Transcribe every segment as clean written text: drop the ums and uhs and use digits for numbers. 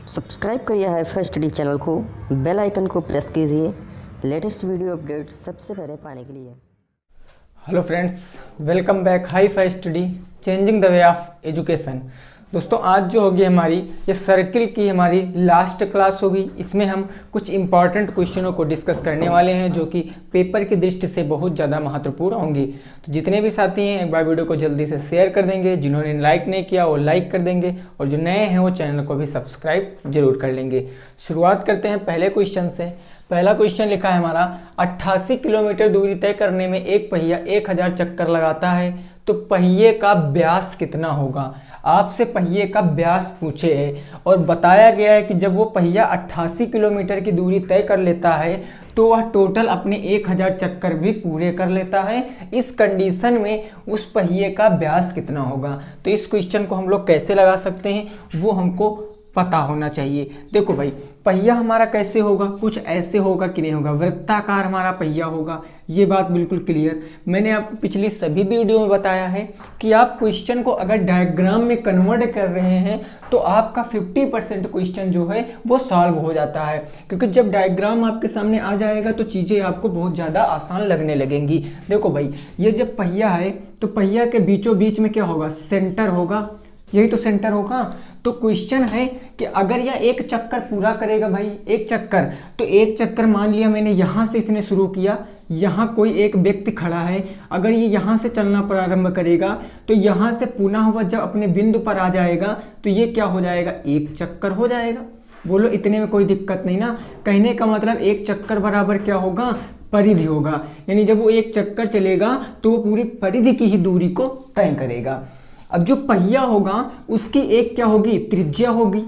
Subscribe करिए HiFi Study channel को, bell icon को प्रेस कीजिए लेटेस्ट वीडियो अपडेट सबसे पहले पाने के लिए। Hello friends, welcome back HiFi Study changing the way of education. दोस्तों, आज जो होगी हमारी ये सर्किल की हमारी लास्ट क्लास होगी। इसमें हम कुछ इंपॉर्टेंट क्वेश्चनों को डिस्कस करने वाले हैं जो कि पेपर की दृष्टि से बहुत ज़्यादा महत्वपूर्ण होंगी। तो जितने भी साथी हैं एक बार वीडियो को जल्दी से शेयर कर देंगे, जिन्होंने लाइक नहीं किया वो लाइक कर देंगे और जो नए हैं वो चैनल को भी सब्सक्राइब जरूर कर लेंगे। शुरुआत करते हैं पहले क्वेश्चन से। पहला क्वेश्चन लिखा है हमारा 88 किलोमीटर दूरी तय करने में एक पहिया 1000 चक्कर लगाता है तो पहिए का व्यास कितना होगा। आपसे पहिए का व्यास पूछे है और बताया गया है कि जब वो पहिया 88 किलोमीटर की दूरी तय कर लेता है तो वह टोटल अपने 1000 चक्कर भी पूरे कर लेता है। इस कंडीशन में उस पहिए का व्यास कितना होगा। तो इस क्वेश्चन को हम लोग कैसे लगा सकते हैं वो हमको पता होना चाहिए। देखो भाई, पहिया हमारा कैसे होगा, कुछ ऐसे होगा कि नहीं होगा, वृत्ताकार हमारा पहिया होगा। ये बात बिल्कुल क्लियर। मैंने आपको पिछली सभी वीडियो में बताया है कि आप क्वेश्चन को अगर डायग्राम में कन्वर्ट कर रहे हैं तो आपका 50% क्वेश्चन जो है वो सॉल्व हो जाता है, क्योंकि जब डायग्राम आपके सामने आ जाएगा तो चीज़ें आपको बहुत ज़्यादा आसान लगने लगेंगी। देखो भाई, ये जब पहिया है तो पहिया के बीचों बीच में क्या होगा, सेंटर होगा, यही तो सेंटर होगा। तो क्वेश्चन है कि अगर यह एक चक्कर पूरा करेगा भाई, एक चक्कर, तो एक चक्कर मान लिया मैंने यहाँ से इसने शुरू किया, यहाँ कोई एक व्यक्ति खड़ा है, अगर ये यहाँ से चलना प्रारंभ करेगा तो यहाँ से पुनः हुआ जब अपने बिंदु पर आ जाएगा तो ये क्या हो जाएगा, एक चक्कर हो जाएगा। बोलो, इतने में कोई दिक्कत नहीं ना। कहने का मतलब एक चक्कर बराबर क्या होगा, परिधि होगा। यानी जब वो एक चक्कर चलेगा तो वो पूरी परिधि की ही दूरी को तय करेगा। अब जो पहिया होगा उसकी एक क्या होगी, त्रिज्या होगी,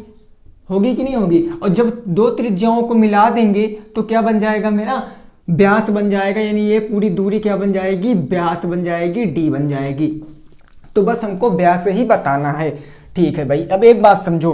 होगी कि नहीं होगी। और जब दो त्रिज्याओं को मिला देंगे तो क्या बन जाएगा, मेरा व्यास बन जाएगा। यानी ये पूरी दूरी क्या बन जाएगी, व्यास बन जाएगी, डी बन जाएगी। तो बस हमको व्यास ही बताना है। ठीक है भाई, अब एक बात समझो,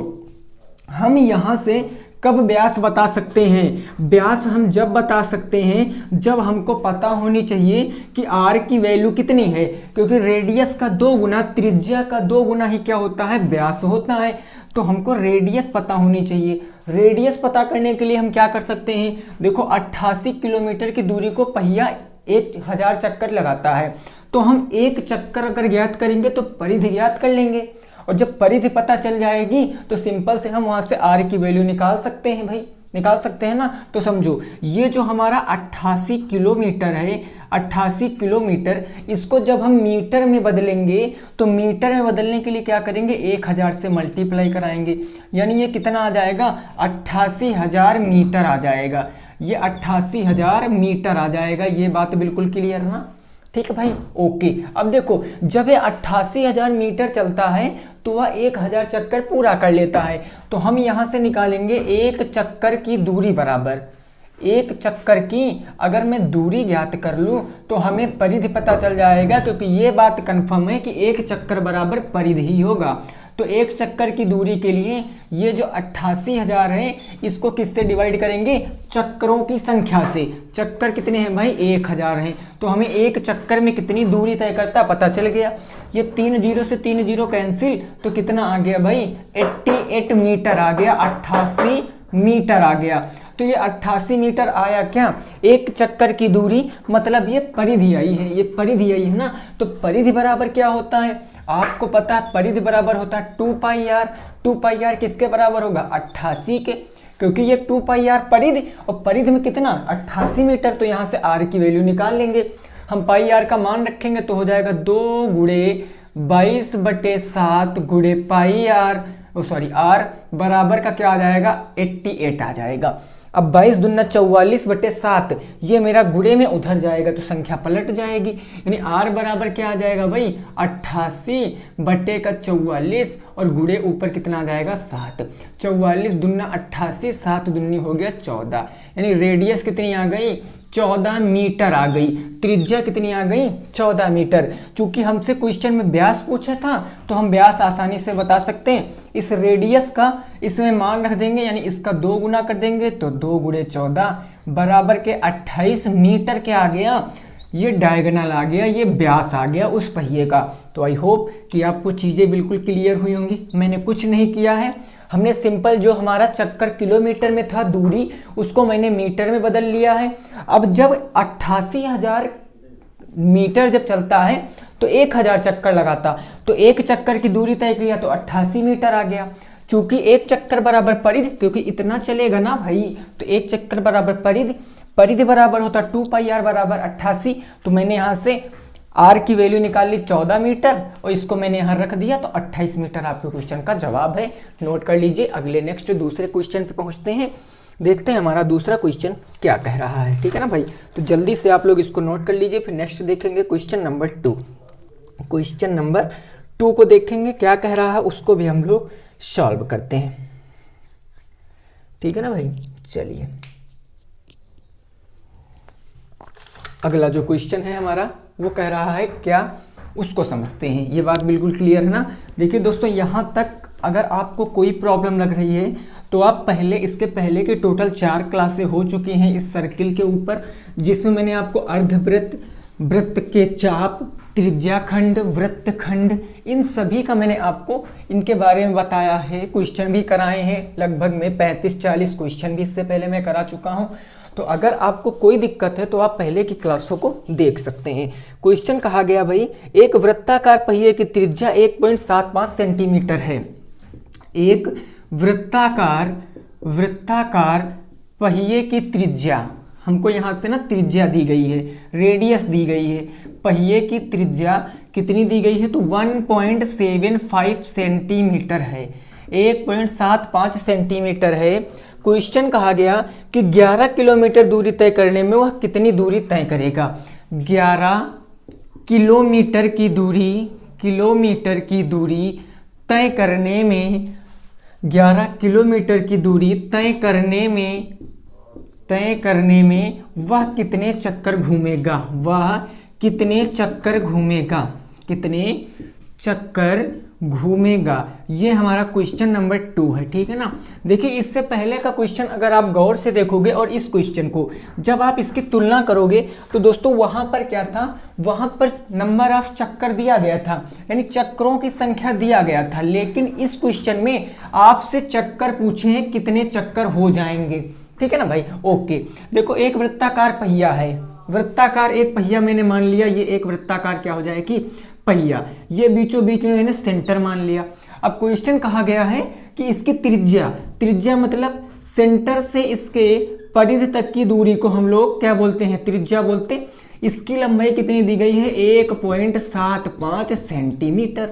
हम यहाँ से कब व्यास बता सकते हैं। व्यास हम जब बता सकते हैं जब हमको पता होनी चाहिए कि r की वैल्यू कितनी है, क्योंकि रेडियस का 2 गुना, त्रिज्या का 2 गुना ही क्या होता है, व्यास होता है। तो हमको रेडियस पता होनी चाहिए। रेडियस पता करने के लिए हम क्या कर सकते हैं, देखो 88 किलोमीटर की दूरी को पहिया 1000 चक्कर लगाता है, तो हम एक चक्कर अगर ज्ञात करेंगे तो परिधि ज्ञात कर लेंगे। और जब परिधि पता चल जाएगी तो सिंपल से हम वहां से r की वैल्यू निकाल सकते हैं भाई, निकाल सकते हैं ना। तो समझो, ये जो हमारा 88 किलोमीटर है, 88 किलोमीटर, इसको जब हम मीटर में बदलेंगे तो मीटर में बदलने के लिए क्या करेंगे, 1000 से मल्टीप्लाई कराएंगे। यानी ये कितना आ जाएगा, 88,000 मीटर आ जाएगा। ये 88,000 मीटर आ जाएगा। ये बात बिल्कुल क्लियर ना, ठीक है भाई, ओके। अब देखो, जब ये 88,000 मीटर चलता है तो वह 1000 चक्कर पूरा कर लेता है। तो हम यहाँ से निकालेंगे एक चक्कर की दूरी बराबर, एक चक्कर की अगर मैं दूरी ज्ञात कर लूँ तो हमें परिधि पता चल जाएगा, क्योंकि ये बात कंफर्म है कि एक चक्कर बराबर परिधि ही होगा। तो एक चक्कर की दूरी के लिए ये जो 88,000 है इसको किससे डिवाइड करेंगे, चक्करों की संख्या से। चक्कर कितने हैं भाई, 1000 हैं। तो हमें एक चक्कर में कितनी दूरी तय करता पता चल गया। ये 3 0 से 3 0 कैंसिल, तो कितना आ गया भाई, 88 मीटर आ गया, 88 मीटर आ गया। तो ये 88 मीटर आया क्या, एक चक्कर की दूरी, मतलब ये परिधि आई है, ये परिधि आई है ना। तो परिधि बराबर क्या होता है, आपको पता है, परिधि बराबर होता है 2 पाई आर। 2 पाई आर किसके बराबर होगा, 88 के, क्योंकि ये 2 पाई आर परिधि, और परिधि में कितना, 88 मीटर। तो यहाँ से आर की वैल्यू निकाल लेंगे हम। पाई आर का मान रखेंगे तो हो जाएगा 2 गुणे 22/7 गुणे पाई आर, सॉरी आर बराबर का क्या आ जाएगा, 88 आ जाएगा। अब 22 दूना 44/7, ये मेरा गुणे में उधर जाएगा तो संख्या पलट जाएगी। यानी r बराबर क्या आ जाएगा भाई, 88/44 और गुणे ऊपर कितना आ जाएगा, 7। 44 दूना 88, 7 दूनी हो गया 14। यानी रेडियस कितनी आ गई, 14 मीटर आ गई। त्रिज्या कितनी आ गई, 14 मीटर। चूंकि हमसे क्वेश्चन में व्यास पूछा था तो हम व्यास आसानी से बता सकते हैं। इस रेडियस का इसमें मान रख देंगे, यानी इसका 2 गुना कर देंगे तो 2 गुणे 14 बराबर के 28 मीटर के आ गया। ये डायगोनल आ गया, ये व्यास आ गया उस पहिए का। तो आई होप कि आपको चीज़ें बिल्कुल क्लियर हुई होंगी। मैंने कुछ नहीं किया है, हमने सिंपल जो हमारा चक्कर किलोमीटर में था दूरी, उसको मैंने मीटर में बदल लिया है। अब जब 88,000 मीटर जब चलता है तो 1000 चक्कर लगाता, तो एक चक्कर की दूरी तय किया तो 88 मीटर आ गया। चूंकि एक चक्कर बराबर परिधि, क्योंकि इतना चलेगा ना भाई, तो एक चक्कर बराबर परिधि, परिधि बराबर होता 2πr बराबर 88। तो मैंने यहाँ से r की वैल्यू निकाल ली 14 मीटर और इसको मैंने यहाँ रख दिया, तो 28 मीटर आपके क्वेश्चन का जवाब है। नोट कर लीजिए। अगले नेक्स्ट दूसरे क्वेश्चन पे पहुँचते हैं, देखते हैं हमारा दूसरा क्वेश्चन क्या कह रहा है। ठीक है ना भाई, तो जल्दी से आप लोग इसको नोट कर लीजिए। फिर नेक्स्ट देखेंगे क्वेश्चन नंबर 2। क्वेश्चन नंबर 2 को देखेंगे क्या कह रहा है, उसको भी हम लोग सॉल्व करते हैं। ठीक है ना भाई, चलिए अगला जो क्वेश्चन है हमारा वो कह रहा है क्या, उसको समझते हैं। ये बात बिल्कुल क्लियर है ना। देखिए दोस्तों, यहाँ तक अगर आपको कोई प्रॉब्लम लग रही है तो आप पहले, इसके पहले के टोटल 4 क्लासें हो चुकी हैं इस सर्किल के ऊपर, जिसमें मैंने आपको अर्धवृत्त, वृत्त के चाप, त्रिज्याखंड, वृत्तखंड, इन सभी का मैंने आपको इनके बारे में बताया है। क्वेश्चन भी कराए हैं, लगभग में 35-40 क्वेश्चन भी इससे पहले मैं करा चुका हूं। तो अगर आपको कोई दिक्कत है तो आप पहले की क्लासों को देख सकते हैं। क्वेश्चन कहा गया भाई, एक वृत्ताकार पहिए की त्रिज्या 1.75 सेंटीमीटर है। एक वृत्ताकार पहिए की त्रिज्या, हमको यहाँ से ना त्रिज्या दी गई है, रेडियस दी गई है, पहिए की त्रिज्या कितनी दी गई है, तो 1.75 सेंटीमीटर है, 1.75 सेंटीमीटर है। क्वेश्चन कहा गया कि 11 किलोमीटर दूरी तय करने में वह कितनी दूरी तय करेगा। 11 किलोमीटर की दूरी तय करने में, 11 किलोमीटर की दूरी तय करने में वह कितने चक्कर घूमेगा, कितने चक्कर घूमेगा। ये हमारा क्वेश्चन नंबर 2 है। ठीक है ना। देखिए, इससे पहले का क्वेश्चन अगर आप गौर से देखोगे और इस क्वेश्चन को जब आप इसकी तुलना करोगे तो दोस्तों वहां पर क्या था, वहां पर नंबर ऑफ चक्कर दिया गया था, यानी चक्करों की संख्या दिया गया था। लेकिन इस क्वेश्चन में आपसे चक्कर पूछे हैं, कितने चक्कर हो जाएंगे। ठीक है ना भाई, ओके। देखो, एक वृत्ताकार पहिया है, वृत्ताकार एक पहिया मैंने मान लिया, ये एक वृत्ताकार क्या हो जाएगी, पहिया। ये बीचों बीच में मैंने सेंटर मान लिया। अब क्वेश्चन कहा गया है कि इसकी त्रिज्या मतलब सेंटर से इसके परिधि तक की दूरी को हम लोग क्या बोलते हैं, त्रिज्या बोलते। इसकी लंबाई कितनी दी गई है, 1.75 सेंटीमीटर,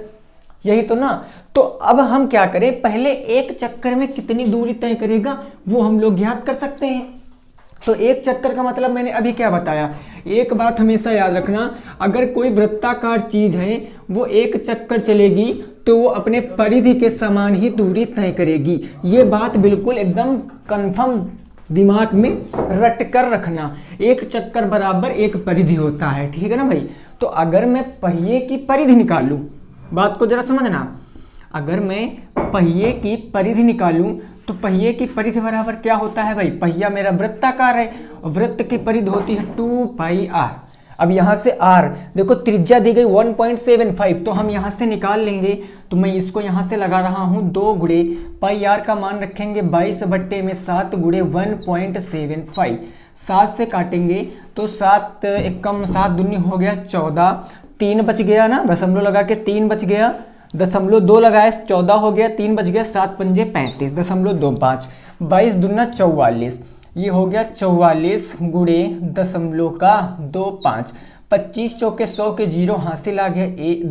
यही तो ना। तो अब हम क्या करें, पहले एक चक्कर में कितनी दूरी तय करेगा वो हम लोग ज्ञात कर सकते हैं। तो एक चक्कर का मतलब मैंने अभी क्या बताया, एक बात हमेशा याद रखना, अगर कोई वृत्ताकार चीज है वो एक चक्कर चलेगी तो वो अपने परिधि के समान ही दूरी तय करेगी। ये बात बिल्कुल एकदम कंफर्म दिमाग में रट कर रखना। एक चक्कर बराबर एक परिधि होता है। ठीक है ना भाई। तो अगर मैं पहिए की परिधि निकालूं, बात को जरा समझना, अगर मैं पहिए की परिधि निकालूं तो पहिए की परिधि बराबर क्या होता है भाई, पहिया मेरा वृत्ताकार है, वृत्त की परिधि होती है 2πr। अब यहाँ से r, देखो त्रिज्या दी गई 1.75, तो हम यहाँ से निकाल लेंगे। तो मैं इसको यहाँ से लगा रहा हूँ 2 गुणे πr का मान रखेंगे 22/7 गुणे 1.75। 7 से काटेंगे तो 7 एकम 7 दूनी हो गया 14, 3 बच गया ना, दशमलव लगा के 3 बच गया, 0.2 लगाए 14 हो गया, 3 बच गया, 7 पंजे 35, 0.25, 22 दूना 44, ये हो गया 44 गुणे 0.25, 25 चौके 100 के 0 हासिल आ गया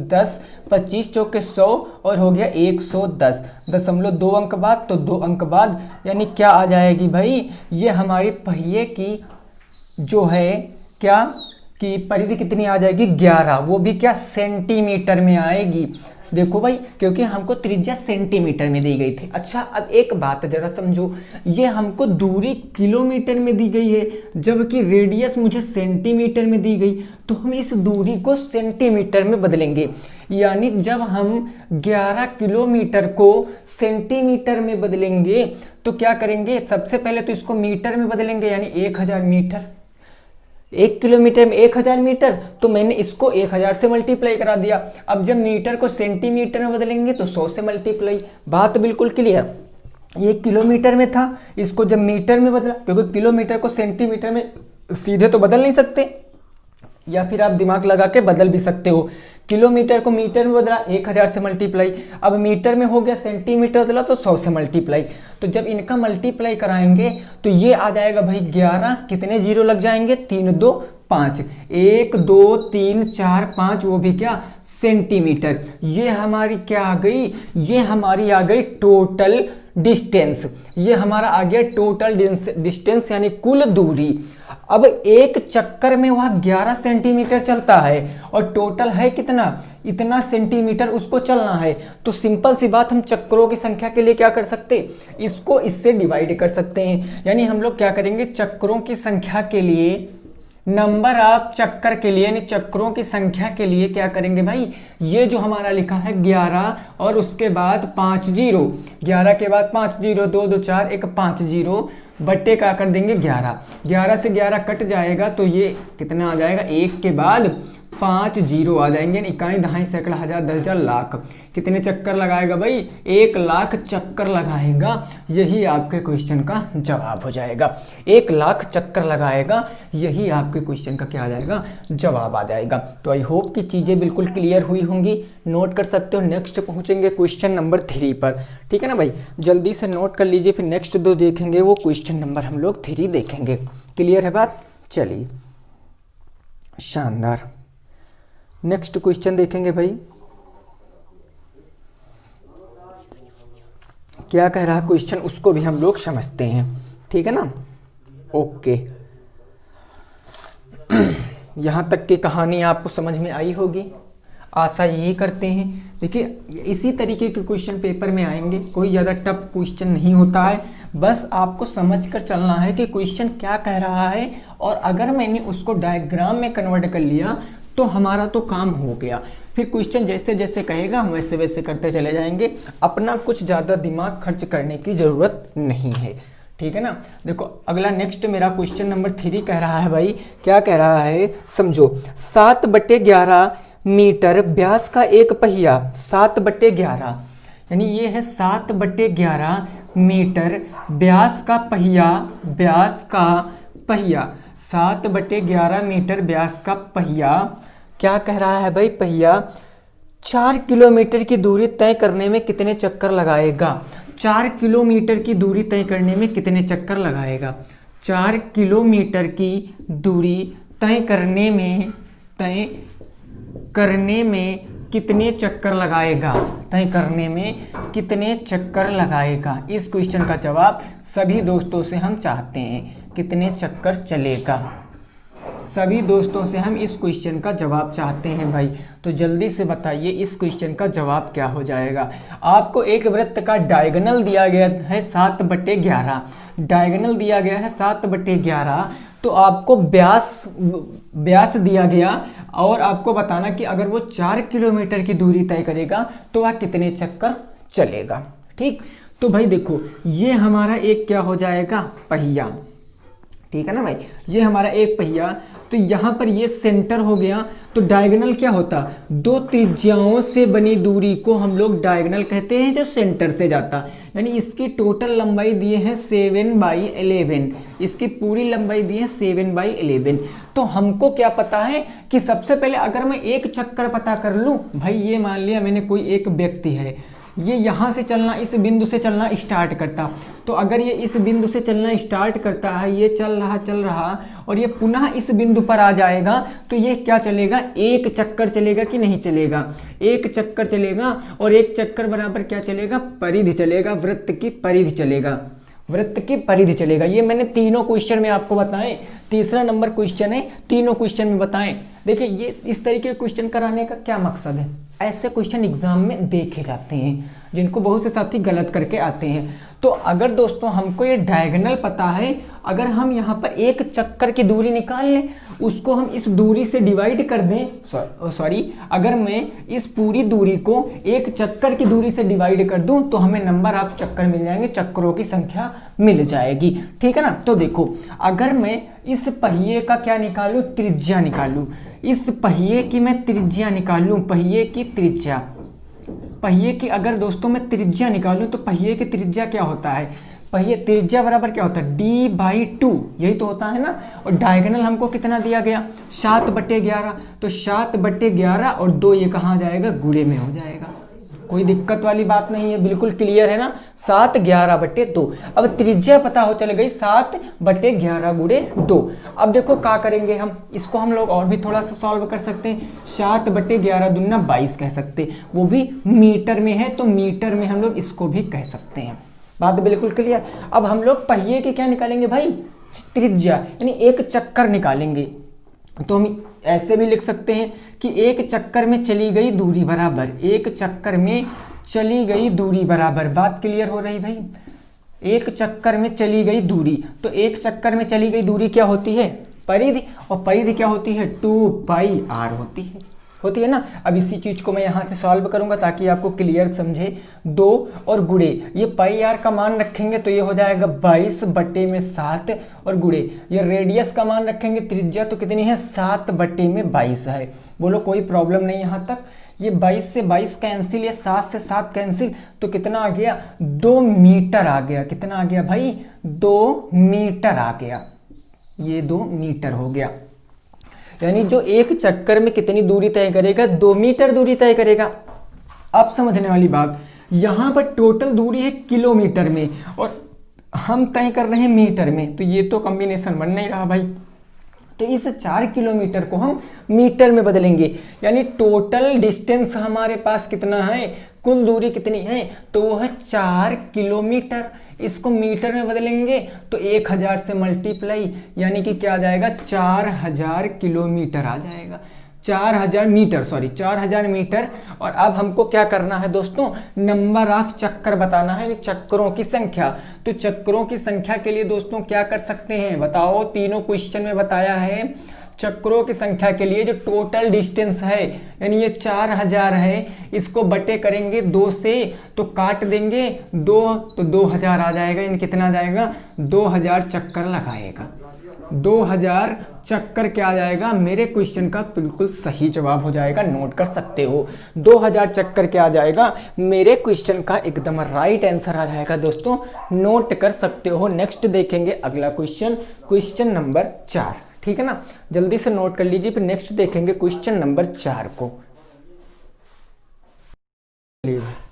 10, 25 चौके 100 और हो गया 110, 0.2 अंक बाद, तो 2 अंक बाद, यानी क्या आ जाएगी भाई, ये हमारी पहिए की जो है क्या कि परिधि कितनी आ जाएगी 11, वो भी क्या सेंटीमीटर में आएगी। देखो भाई, क्योंकि हमको त्रिज्या सेंटीमीटर में दी गई थी। अच्छा, अब एक बात जरा समझो, ये हमको दूरी किलोमीटर में दी गई है जबकि रेडियस मुझे सेंटीमीटर में दी गई, तो हम इस दूरी को सेंटीमीटर में बदलेंगे। यानी जब हम 11 किलोमीटर को सेंटीमीटर में बदलेंगे तो क्या करेंगे, सबसे पहले तो इसको मीटर में बदलेंगे, यानी 1000 मीटर। 1 किलोमीटर में 1000 मीटर, तो मैंने इसको 1000 से मल्टीप्लाई करा दिया। अब जब मीटर को सेंटीमीटर में बदलेंगे तो 100 से मल्टीप्लाई। बात बिल्कुल क्लियर। ये किलोमीटर में था, इसको जब मीटर में बदला, क्योंकि किलोमीटर को सेंटीमीटर में सीधे तो बदल नहीं सकते, या फिर आप दिमाग लगा के बदल भी सकते हो। किलोमीटर को मीटर में बदला 1000 से मल्टीप्लाई, अब मीटर में हो गया सेंटीमीटर बदला तो 100 से मल्टीप्लाई। तो जब इनका मल्टीप्लाई कराएंगे तो ये आ जाएगा भाई 11, कितने जीरो लग जाएंगे, 3 2 5, 1 2 3 4 5, वो भी क्या, सेंटीमीटर। ये हमारी क्या आ गई, ये हमारी आ गई टोटल डिस्टेंस, ये हमारा आ गया टोटल डिस्टेंस यानी कुल दूरी। अब एक चक्कर में वह 11 सेंटीमीटर चलता है और टोटल है कितना, इतना सेंटीमीटर उसको चलना है। तो सिंपल सी बात, हम चक्करों की संख्या के लिए क्या कर सकते, इसको इससे डिवाइड कर सकते हैं। यानी हम लोग क्या करेंगे, चक्करों की संख्या के लिए, नंबर ऑफ चक्कर के लिए, यानी चक्करों की संख्या के लिए क्या करेंगे भाई, ये जो हमारा लिखा है 11 और उसके बाद 5 जीरो, 11 के बाद 5 जीरो, 2 2 4 1 5 जीरो बट्टे का कर देंगे 11, 11 से 11 कट जाएगा तो ये कितना आ जाएगा, 1 के बाद 5 जीरो आ जाएंगे, इकाई दहाई सैकड़ा हजार 10,000 लाख। कितने चक्कर लगाएगा भाई, 1 लाख चक्कर लगाएगा। यही आपके क्वेश्चन का जवाब हो जाएगा, 1 लाख चक्कर लगाएगा, यही आपके क्वेश्चन का क्या आ जाएगा, जवाब आ जाएगा। तो आई होप कि चीज़ें बिल्कुल क्लियर हुई होंगी, नोट कर सकते हो। नेक्स्ट पहुंचेंगे क्वेश्चन नंबर 3 पर, ठीक है ना भाई, जल्दी से नोट कर लीजिए, फिर नेक्स्ट 2 देखेंगे, वो क्वेश्चन नंबर हम लोग 3 देखेंगे। क्लियर है बात, चलिए शानदार। नेक्स्ट क्वेश्चन देखेंगे भाई, क्या कह रहा है क्वेश्चन, उसको भी हम लोग समझते हैं, ठीक है ना। ओके, यहां तक की कहानी आपको समझ में आई होगी, आशा यही करते हैं। देखिए इसी तरीके के क्वेश्चन पेपर में आएंगे, कोई ज़्यादा टफ क्वेश्चन नहीं होता है, बस आपको समझ कर चलना है कि क्वेश्चन क्या कह रहा है, और अगर मैंने उसको डायग्राम में कन्वर्ट कर लिया तो हमारा तो काम हो गया। फिर क्वेश्चन जैसे जैसे कहेगा हम वैसे वैसे करते चले जाएंगे, अपना कुछ ज़्यादा दिमाग खर्च करने की ज़रूरत नहीं है, ठीक है ना। देखो अगला नेक्स्ट मेरा क्वेश्चन नंबर 3 कह रहा है भाई, क्या कह रहा है समझो, 7/11 मीटर व्यास का एक पहिया, 7/11 यानी ये है 7/11 मीटर व्यास का पहिया, व्यास का पहिया, 7/11 मीटर व्यास का पहिया, क्या कह रहा है भाई, पहिया 4 किलोमीटर की दूरी तय करने में कितने चक्कर लगाएगा, 4 किलोमीटर की दूरी तय करने में कितने चक्कर लगाएगा, 4 किलोमीटर की दूरी तय करने में कितने चक्कर लगाएगा, तय करने में कितने चक्कर लगाएगा। इस क्वेश्चन का जवाब सभी दोस्तों से हम चाहते हैं, कितने चक्कर चलेगा, सभी दोस्तों से हम इस क्वेश्चन का जवाब चाहते हैं भाई। तो जल्दी से बताइए इस क्वेश्चन का जवाब क्या हो जाएगा। आपको एक वृत्त का डायगोनल दिया गया है 7/11, डायगोनल दिया गया है 7/11, तो आपको व्यास दिया गया और आपको बताना कि अगर वो 4 किलोमीटर की दूरी तय करेगा तो वह कितने चक्कर चलेगा, ठीक। तो भाई देखो ये हमारा एक क्या हो जाएगा, पहिया, ठीक है ना भाई, ये हमारा एक पहिया। तो यहाँ पर ये सेंटर हो गया, तो डायगोनल क्या होता, 2 त्रिज्याओं से बनी दूरी को हम लोग डायगोनल कहते हैं जो सेंटर से जाता। यानी इसकी टोटल लंबाई दिए हैं 7/11, इसकी पूरी लंबाई दी है 7/11। तो हमको क्या पता है कि सबसे पहले अगर मैं एक चक्कर पता कर लूँ भाई, ये मान लिया मैंने कोई एक व्यक्ति है, ये यहाँ से चलना, इस बिंदु से चलना स्टार्ट करता, तो अगर ये इस बिंदु से चलना स्टार्ट करता है, ये चल रहा और ये पुनः इस बिंदु पर आ जाएगा, तो ये क्या चलेगा, एक चक्कर चलेगा कि नहीं चलेगा, एक चक्कर चलेगा। और एक चक्कर बराबर क्या चलेगा, परिधि चलेगा, वृत्त की परिधि चलेगा, वृत्त की परिधि चलेगा। ये मैंने तीनों क्वेश्चन में आपको बताएं, तीसरा नंबर क्वेश्चन है, तीनों क्वेश्चन में बताएं। देखिए ये इस तरीके के क्वेश्चन कराने का क्या मकसद है, ऐसे क्वेश्चन एग्जाम में देखे जाते हैं जिनको बहुत से साथी गलत करके आते हैं। तो अगर दोस्तों हमको ये डायगोनल पता है, अगर हम यहाँ पर एक चक्कर की दूरी निकाल लें, उसको हम इस दूरी से डिवाइड कर दें, अगर मैं इस पूरी दूरी को एक चक्कर की दूरी से डिवाइड कर दूं तो हमें नंबर ऑफ चक्कर मिल जाएंगे, चक्करों की संख्या मिल जाएगी, ठीक है ना। तो देखो अगर मैं इस पहिए का क्या निकालूं, त्रिज्या निकालूं, इस पहिए की मैं त्रिज्या निकालूं, पहिए की त्रिज्या, पहिए की अगर दोस्तों मैं त्रिज्या निकालूं तो पहिए की त्रिज्या क्या होता है, पहिए त्रिज्या बराबर क्या होता है, D/2, यही तो होता है ना। और डायगोनल हमको कितना दिया गया, 7/11, तो 7/11 और 2 ये कहाँ जाएगा, गुणे में हो जाएगा। कोई दिक्कत वाली बात नहीं है, बिल्कुल क्लियर है ना। 7/11/2। अब त्रिज्या पता हो चल गई 7/11 गुणे 2। अब देखो क्या करेंगे हम, इसको हम लोग और भी थोड़ा सा सॉल्व कर सकते हैं। 7/11 दूना 22 कह सकते, वो भी मीटर में है, तो मीटर में हम लोग इसको भी कह सकते हैं। बात बिल्कुल क्लियर। अब हम लोग पहिए के क्या निकालेंगे भाई, त्रिज्या, यानी एक चक्कर निकालेंगे। तो हम ऐसे भी लिख सकते हैं कि एक चक्कर में चली गई दूरी बराबर, एक चक्कर में चली गई दूरी बराबर। बात क्लियर हो रही भाई, एक चक्कर में चली गई दूरी, तो एक चक्कर में चली गई दूरी क्या होती है, परिधि, और परिधि क्या होती है, 2πr होती है ना। अब इसी चीज को मैं यहाँ से सॉल्व करूंगा ताकि आपको क्लियर समझे। 2 और गुणे, ये πr का मान रखेंगे तो ये हो जाएगा 22/7, और गुणे ये रेडियस का मान रखेंगे, त्रिज्या तो कितनी है, 7/22 है। बोलो कोई प्रॉब्लम नहीं यहाँ तक। ये 22 से 22 कैंसिल, ये 7 से 7 कैंसिल, तो कितना आ गया, 2 मीटर आ गया। कितना आ गया भाई, 2 मीटर आ गया। ये 2 मीटर हो गया, यानी जो एक चक्कर में कितनी दूरी तय करेगा, 2 मीटर दूरी तय करेगा। अब समझने वाली बात, यहां पर टोटल दूरी है किलोमीटर में और हम तय कर रहे हैं मीटर में, तो ये तो कॉम्बिनेशन बन नहीं रहा भाई। तो इस 4 किलोमीटर को हम मीटर में बदलेंगे, यानी टोटल डिस्टेंस हमारे पास कितना है, कुल दूरी कितनी है, तो वो है 4 किलोमीटर। इसको मीटर में बदलेंगे तो 1000 से मल्टीप्लाई, यानी कि क्या आ जाएगा, 4000 किलोमीटर आ जाएगा। 4000 मीटर, सॉरी 4000 मीटर। और अब हमको क्या करना है दोस्तों, नंबर ऑफ चक्कर बताना है, चक्करों की संख्या। तो चक्करों की संख्या के लिए दोस्तों क्या कर सकते हैं, बताओ। तीनों क्वेश्चन में बताया है, चक्करों की संख्या के लिए जो टोटल डिस्टेंस है, यानी ये 4000 है, इसको बटे करेंगे 2 से, तो काट देंगे 2, तो 2000 आ जाएगा। यानी कितना आ जाएगा, 2000 चक्कर लगाएगा। 2000 चक्कर क्या आ जाएगा, मेरे क्वेश्चन का बिल्कुल सही जवाब हो जाएगा, नोट कर सकते हो। 2000 चक्कर क्या आ जाएगा, मेरे क्वेश्चन का एकदम राइट आंसर आ जाएगा दोस्तों, नोट कर सकते हो। नेक्स्ट देखेंगे अगला क्वेश्चन, क्वेश्चन नंबर 4, ठीक है ना। जल्दी से नोट कर लीजिए, फिर नेक्स्ट देखेंगे क्वेश्चन नंबर 4 को।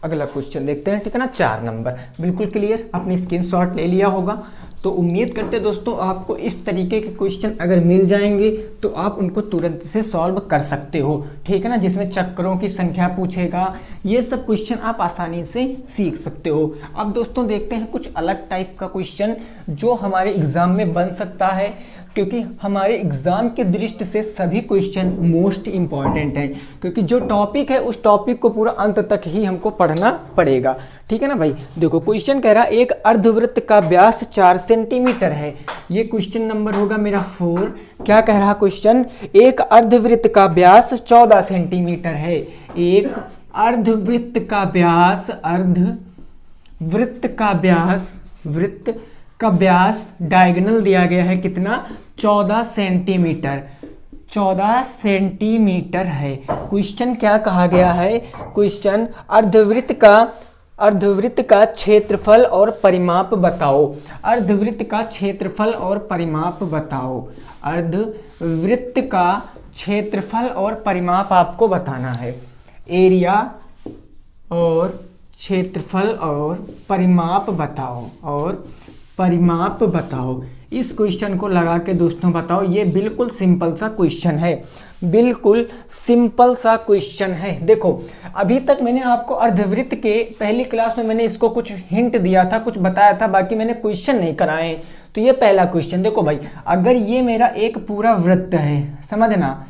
अगला क्वेश्चन देखते हैं, ठीक है ना। 4 नंबर बिल्कुल क्लियर, आपने स्क्रीनशॉट ले लिया होगा। तो उम्मीद करते हैं दोस्तों आपको इस तरीके के क्वेश्चन अगर मिल जाएंगे तो आप उनको तुरंत से सॉल्व कर सकते हो, ठीक है ना। जिसमें चक्करों की संख्या पूछेगा, ये सब क्वेश्चन आप आसानी से सीख सकते हो। अब दोस्तों देखते हैं कुछ अलग टाइप का क्वेश्चन जो हमारे एग्जाम में बन सकता है, क्योंकि हमारे एग्जाम के दृष्टि से सभी क्वेश्चन मोस्ट इंपॉर्टेंट हैं, क्योंकि जो टॉपिक है उस टॉपिक को पूरा अंत तक ही हमको पढ़ना पड़ेगा, ठीक है ना भाई। देखो क्वेश्चन कह रहा है एक अर्धवृत्त का व्यास 4 सेंटीमीटर है, ये क्वेश्चन नंबर होगा मेरा 4। क्या कह रहा क्वेश्चन, एक अर्धवृत्त का व्यास 14 सेंटीमीटर है। एक अर्धवृत्त का व्यास, अर्धवृत्त का व्यास, वृत्त का व्यास डायगोनल दिया गया है कितना, 14 सेंटीमीटर, 14 सेंटीमीटर है। क्वेश्चन क्या कहा गया है, क्वेश्चन अर्धवृत्त का क्षेत्रफल और परिमाप बताओ। अर्धवृत्त का क्षेत्रफल और परिमाप बताओ। अर्धवृत्त का क्षेत्रफल और परिमाप आपको बताना है। एरिया और क्षेत्रफल और परिमाप बताओ, और परिमाप बताओ। इस क्वेश्चन को लगा के दोस्तों बताओ, ये बिल्कुल सिंपल सा क्वेश्चन है, बिल्कुल सिंपल सा क्वेश्चन है। देखो अभी तक मैंने आपको अर्धवृत्त के पहली क्लास में मैंने इसको कुछ हिंट दिया था, कुछ बताया था, बाकी मैंने क्वेश्चन नहीं कराए। तो ये पहला क्वेश्चन देखो भाई, अगर ये मेरा एक पूरा वृत्त है, समझना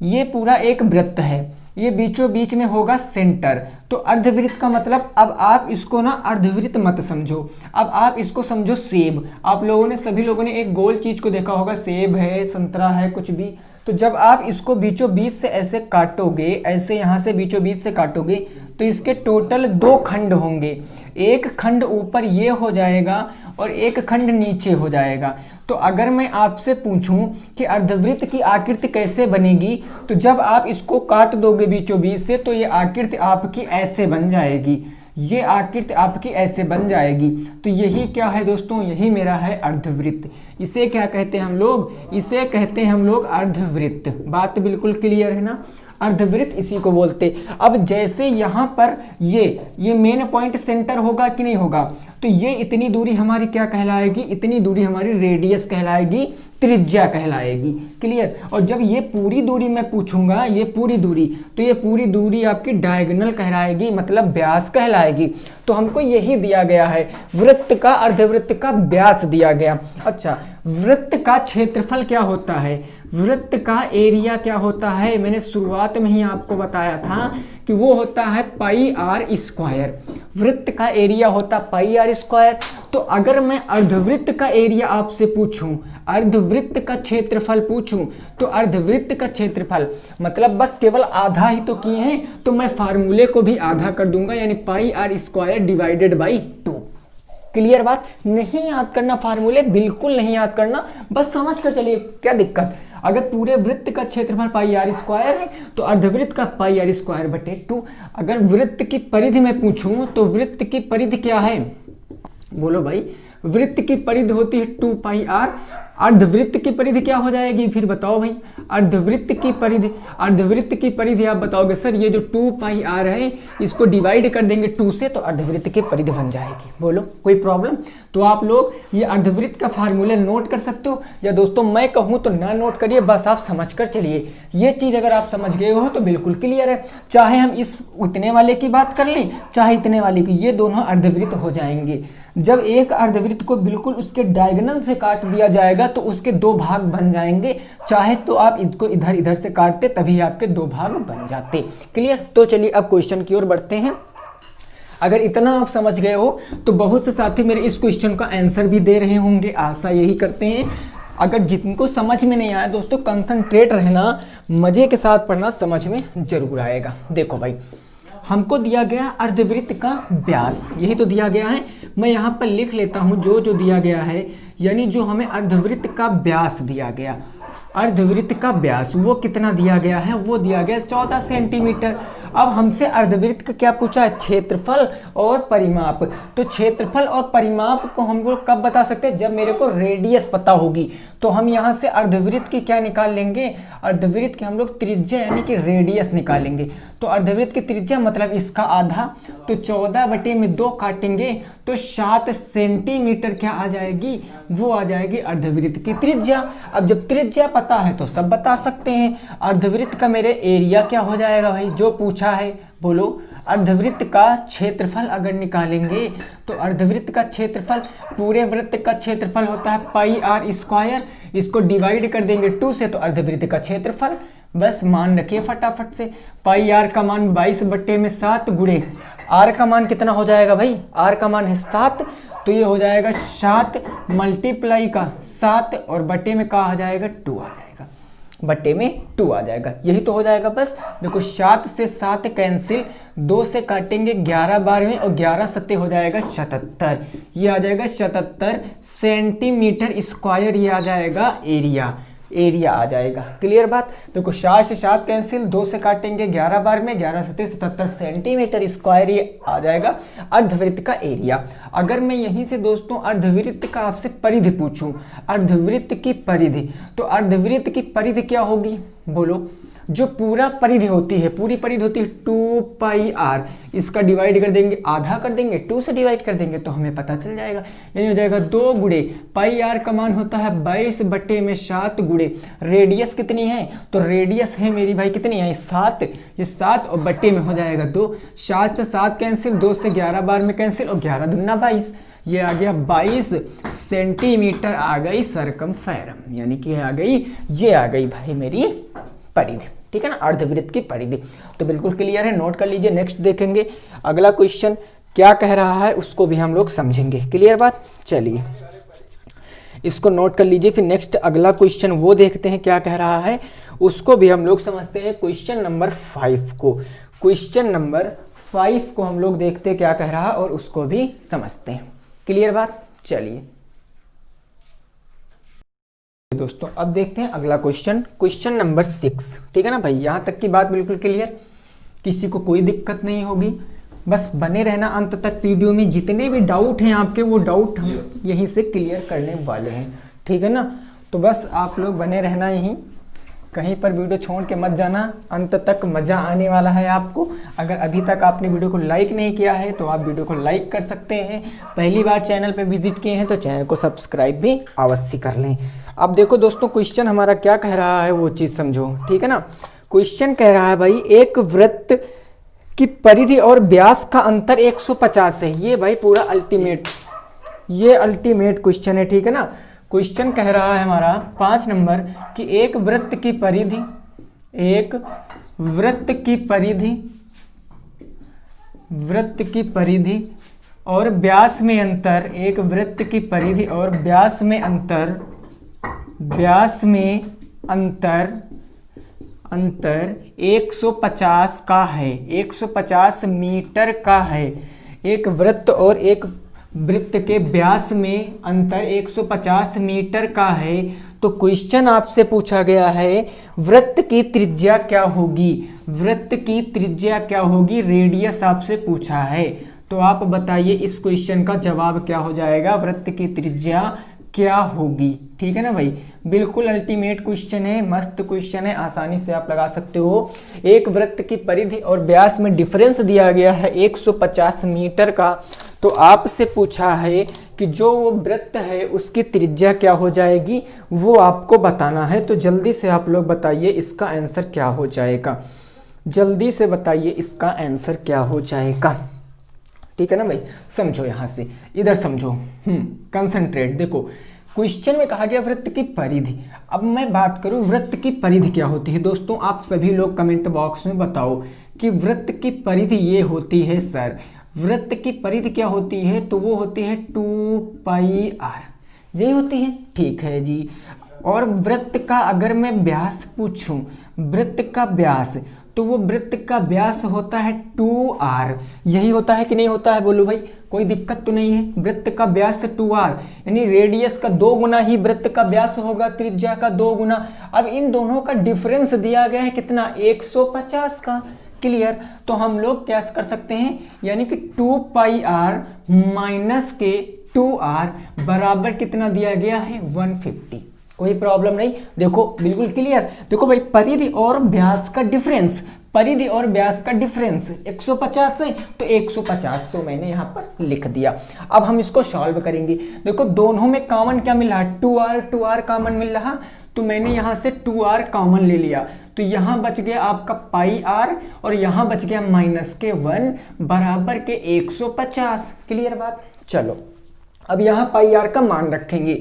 ये पूरा एक वृत्त है, ये बीचों बीच में होगा सेंटर, तो अर्धवृत्त का मतलब, अब आप इसको ना अर्धवृत्त मत समझो, अब आप इसको समझो सेब। आप लोगों ने, सभी लोगों ने एक गोल चीज को देखा होगा, सेब है, संतरा है, कुछ भी, तो जब आप इसको बीचों बीच से ऐसे काटोगे, ऐसे यहाँ से बीचों बीच से काटोगे, तो इसके टोटल 2 खंड होंगे। एक खंड ऊपर ये हो जाएगा और एक खंड नीचे हो जाएगा। तो अगर मैं आपसे पूछूं कि अर्धवृत्त की आकृति कैसे बनेगी, तो जब आप इसको काट दोगे बीचों बीच से, तो ये आकृति आपकी ऐसे बन जाएगी, ये आकृति आपकी ऐसे बन जाएगी। तो यही क्या है दोस्तों, यही मेरा है अर्धवृत्त। इसे क्या कहते हैं हम लोग, इसे कहते हैं हम लोग अर्धवृत्त। बात बिल्कुल क्लियर है ना, अर्धवृत्त इसी को बोलते। अब जैसे यहाँ पर ये मेन पॉइंट सेंटर होगा कि नहीं होगा, तो ये इतनी दूरी हमारी क्या कहलाएगी, इतनी दूरी हमारी रेडियस कहलाएगी, त्रिज्या कहलाएगी। क्लियर। और जब ये पूरी दूरी मैं पूछूंगा, ये पूरी दूरी, तो ये पूरी दूरी आपकी डायगोनल कहलाएगी, मतलब व्यास कहलाएगी। तो हमको यही दिया गया है, वृत्त का, अर्धवृत्त का व्यास दिया गया। अच्छा, वृत्त का क्षेत्रफल क्या होता है, वृत्त का एरिया क्या होता है, मैंने शुरुआत में ही आपको बताया था कि वो होता है पाई आर स्क्वायर। वृत्त का एरिया होता पाई आर स्क्वायर। तो अगर मैं अर्धवृत्त का एरिया आपसे पूछूं, अर्धवृत्त का क्षेत्रफल पूछूं, तो अर्धवृत्त का क्षेत्रफल मतलब बस केवल आधा ही तो किए हैं, तो मैं फार्मूले को भी आधा कर दूंगा, यानी pi r square divided by 2। Clear बात, नहीं याद करना फार्मूले, बिल्कुल नहीं याद करना, बस समझ कर चलिए, क्या दिक्कत। अगर पूरे वृत्त का क्षेत्रफल पाई आर स्क्वायर है, तो अर्धवृत्त का पाई आर स्क्वायर बटे 2। अगर वृत्त की परिधि में पूछूं, तो वृत्त की परिधि क्या है, बोलो भाई। वृत्त की परिधि होती है 2 पाई आर। अर्धवृत्त की परिधि क्या हो जाएगी, फिर बताओ भाई। अर्धवृत्त की परिधि आप बताओगे सर ये जो 2 पाई आर है, इसको डिवाइड कर देंगे 2 से, तो अर्धवृत्त की परिधि बन जाएगी। बोलो कोई प्रॉब्लम। तो आप लोग ये अर्धवृत्त का फार्मूला नोट कर सकते हो, या दोस्तों मैं कहूँ तो ना नोट करिए, बस आप समझ कर चलिए। ये चीज़ अगर आप समझ गए हो तो बिल्कुल क्लियर है। चाहे हम इस इतने वाले की बात कर लें, चाहे इतने वाले की, ये दोनों अर्धवृत्त हो जाएंगे। जब एक अर्धवृत्त को बिल्कुल उसके डायगोनल से काट दिया जाएगा, तो उसके 2 भाग बन जाएंगे। चाहे तो आप इसको इधर इधर से काटते, तभी आपके 2 भाग बन जाते। क्लियर। तो चलिए अब क्वेश्चन की ओर बढ़ते हैं। अगर इतना आप समझ गए हो, तो बहुत से साथी मेरे इस क्वेश्चन का आंसर भी दे रहे होंगे, आशा यही करते हैं। अगर जिनको समझ में नहीं आया दोस्तों, कंसंट्रेट रहना, मजे के साथ पढ़ना, समझ में जरूर आएगा। देखो भाई, हमको दिया गया अर्धवृत्त का व्यास, यही तो दिया गया है। मैं यहाँ पर लिख लेता हूँ जो जो दिया गया है, यानी जो हमें अर्धवृत्त का व्यास दिया गया, अर्धवृत्त का व्यास वो कितना दिया गया है, वो दिया गया 14 सेंटीमीटर। अब हमसे अर्धवृत्त का क्या पूछा है, क्षेत्रफल और परिमाप। तो क्षेत्रफल और परिमाप को हम लोग कब बता सकते हैं, जब मेरे को रेडियस पता होगी। तो हम यहाँ से अर्धवृत्त की क्या निकाल लेंगे, अर्धवृत्त की हम लोग त्रिज्या यानी कि रेडियस निकालेंगे। तो अर्धवृत्त की त्रिज्या मतलब इसका आधा, तो 14 बटे में 2 काटेंगे, तो 7 सेंटीमीटर क्या आ जाएगी, वो आ जाएगी अर्धवृत्त की त्रिज्या। अब जब त्रिज्या पता है तो सब बता सकते हैं। अर्धवृत्त का मेरे एरिया क्या हो जाएगा भाई, जो पूछा है, बोलो। अर्धवृत्त का क्षेत्रफल अगर निकालेंगे, तो अर्धवृत्त का क्षेत्रफल, पूरे वृत्त का क्षेत्रफल होता है पाई आर स्क्वायर, इसको डिवाइड कर देंगे 2 से, तो अर्धवृत्त का क्षेत्रफल। बस मान रखिए फटाफट से, पाई आर का मान 22 बटे में 7 गुणे आर का मान कितना हो जाएगा भाई, आर का मान है 7, तो ये हो जाएगा 7 मल्टीप्लाई का 7 और बटे में क्या आ जाएगा, 2 आ जाएगा, बटे में 2 आ जाएगा। यही तो हो जाएगा। बस देखो 7 से 7 कैंसिल, 2 से काटेंगे 11 बार में, और 11 सत्ते हो जाएगा 77। ये आ जाएगा 77 सेंटीमीटर स्क्वायर, ये आ जाएगा एरिया आ जाएगा। क्लियर बात। देखो 7 से 7 कैंसिल, 2 से काटेंगे 11 बार में, 11 सत्ते 77 सेंटीमीटर स्क्वायर, ये आ जाएगा अर्धवृत्त का एरिया। अगर मैं यहीं से दोस्तों अर्धवृत्त का आपसे परिधि पूछूं, अर्धवृत्त की परिधि, तो अर्धवृत्त की परिधि क्या होगी, बोलो। जो पूरा परिधि होती है, पूरी परिधि होती है 2 पाई आर, इसका डिवाइड कर देंगे, आधा कर देंगे, 2 से डिवाइड कर देंगे, तो हमें पता चल जाएगा। यानी हो जाएगा 2 गुणे पाई आर का मान होता है 22 बटे में 7 गुणे रेडियस कितनी है, तो रेडियस है मेरी भाई कितनी है, 7, ये 7 और बटे में हो जाएगा 2, 7 से 7 कैंसिल, 2 से 11 बार में कैंसिल, और 11 दूना 22, ये आ गया 22 सेंटीमीटर आ गई सरकमफेरम, यानी कि आ गई, ये आ गई भाई मेरी परिधि। ठीक है ना, अर्धवृत्त की परिधि। तो बिल्कुल क्लियर है, नोट कर लीजिए। नेक्स्ट देखेंगे अगला क्वेश्चन क्या कह रहा है, उसको भी हम लोग समझेंगे। क्लियर बात। चलिए इसको नोट कर लीजिए। फिर नेक्स्ट अगला क्वेश्चन वो देखते हैं क्या कह रहा है, उसको भी हम लोग समझते हैं। क्वेश्चन नंबर 5 को, क्वेश्चन नंबर 5 को हम लोग देखते हैं क्या कह रहा है और उसको भी समझते हैं। क्लियर बात? चलिए दोस्तों अब देखते हैं अगला क्वेश्चन, क्वेश्चन नंबर 6। ठीक है ना भाई, यहां तक की बात बिल्कुल क्लियर, किसी को कोई दिक्कत नहीं होगी, बस बने रहना अंत तक वीडियो में। जितने भी डाउट हैं आपके वो डाउट हम यहीं से क्लियर करने वाले हैं। ठीक है ना, तो बस आप लोग बने रहना यहीं, कहीं पर वीडियो छोड़ के मत जाना, अंत तक मज़ा आने वाला है आपको। अगर अभी तक आपने वीडियो को लाइक नहीं किया है तो आप वीडियो को लाइक कर सकते हैं। पहली बार चैनल पे विजिट किए हैं तो चैनल को सब्सक्राइब भी अवश्य कर लें। अब देखो दोस्तों क्वेश्चन हमारा क्या कह रहा है वो चीज़ समझो। ठीक है ना, क्वेश्चन कह रहा है भाई एक वृत्त की परिधि और व्यास का अंतर 150 है। ये भाई पूरा अल्टीमेट, ये अल्टीमेट क्वेश्चन है। ठीक है ना, क्वेश्चन कह रहा है हमारा 5 नंबर कि एक वृत्त की परिधि, एक वृत्त की परिधि, वृत्त की परिधि और व्यास में अंतर, एक वृत्त की परिधि और व्यास में अंतर, व्यास में अंतर 150 का है, 150 मीटर का है। एक वृत्त और एक वृत्त के व्यास में अंतर 150 मीटर का है। तो क्वेश्चन आपसे पूछा गया है वृत्त की त्रिज्या क्या होगी, वृत्त की त्रिज्या क्या होगी, रेडियस आपसे पूछा है। तो आप बताइए इस क्वेश्चन का जवाब क्या हो जाएगा, वृत्त की त्रिज्या क्या होगी। ठीक है ना भाई, बिल्कुल अल्टीमेट क्वेश्चन है, मस्त क्वेश्चन है, आसानी से आप लगा सकते हो। एक वृत्त की परिधि और व्यास में डिफरेंस दिया गया है 150 मीटर का। तो आपसे पूछा है कि जो वो वृत्त है उसकी त्रिज्या क्या हो जाएगी, वो आपको बताना है। तो जल्दी से आप लोग बताइए इसका आंसर क्या हो जाएगा, जल्दी से बताइए इसका आंसर क्या हो जाएगा। ठीक है ना भाई, समझो यहां से, इधर समझो, कंसंट्रेट। देखो क्वेश्चन में कहा गया वृत्त की परिधि। अब मैं बात करूं वृत्त की परिधि क्या होती है। दोस्तों आप सभी लोग कमेंट बॉक्स में बताओ कि वृत्त की परिधि ये होती है सर, वृत्त की परिधि क्या होती है, तो वो होती है 2πr, यही होती है। ठीक है जी, और वृत्त का अगर मैं व्यास पूछूं, वृत्त का व्यास, तो वो वृत्त का व्यास होता है 2r, यही होता है कि नहीं होता है, बोलो भाई, कोई दिक्कत तो नहीं है। वृत्त का व्यास 2r यानी रेडियस का 2 गुना ही वृत्त का व्यास होगा, त्रिज्या का 2 गुना। अब इन दोनों का डिफरेंस दिया गया है कितना, 150 का। क्लियर, तो हम लोग क्या कर सकते हैं, यानी कि 2πr माइनस के 2r बराबर कितना दिया गया है, 150। कोई प्रॉब्लम नहीं, देखो बिल्कुल क्लियर। देखो भाई परिधि और व्यास का डिफरेंस, परिधि और व्यास का डिफरेंस 150 है, तो 150 से मैंने यहाँ पर लिख दिया। अब हम इसको सॉल्व करेंगे। देखो दोनों में कॉमन क्या मिल रहा है, 2r कॉमन मिल रहा, तो मैंने यहाँ से 2r कॉमन ले लिया। तो यहाँ बच गया आपका πr और यहाँ बच गया माइनस के 1 बराबर के 150। क्लियर बात? चलो अब यहाँ πr का मान रखेंगे,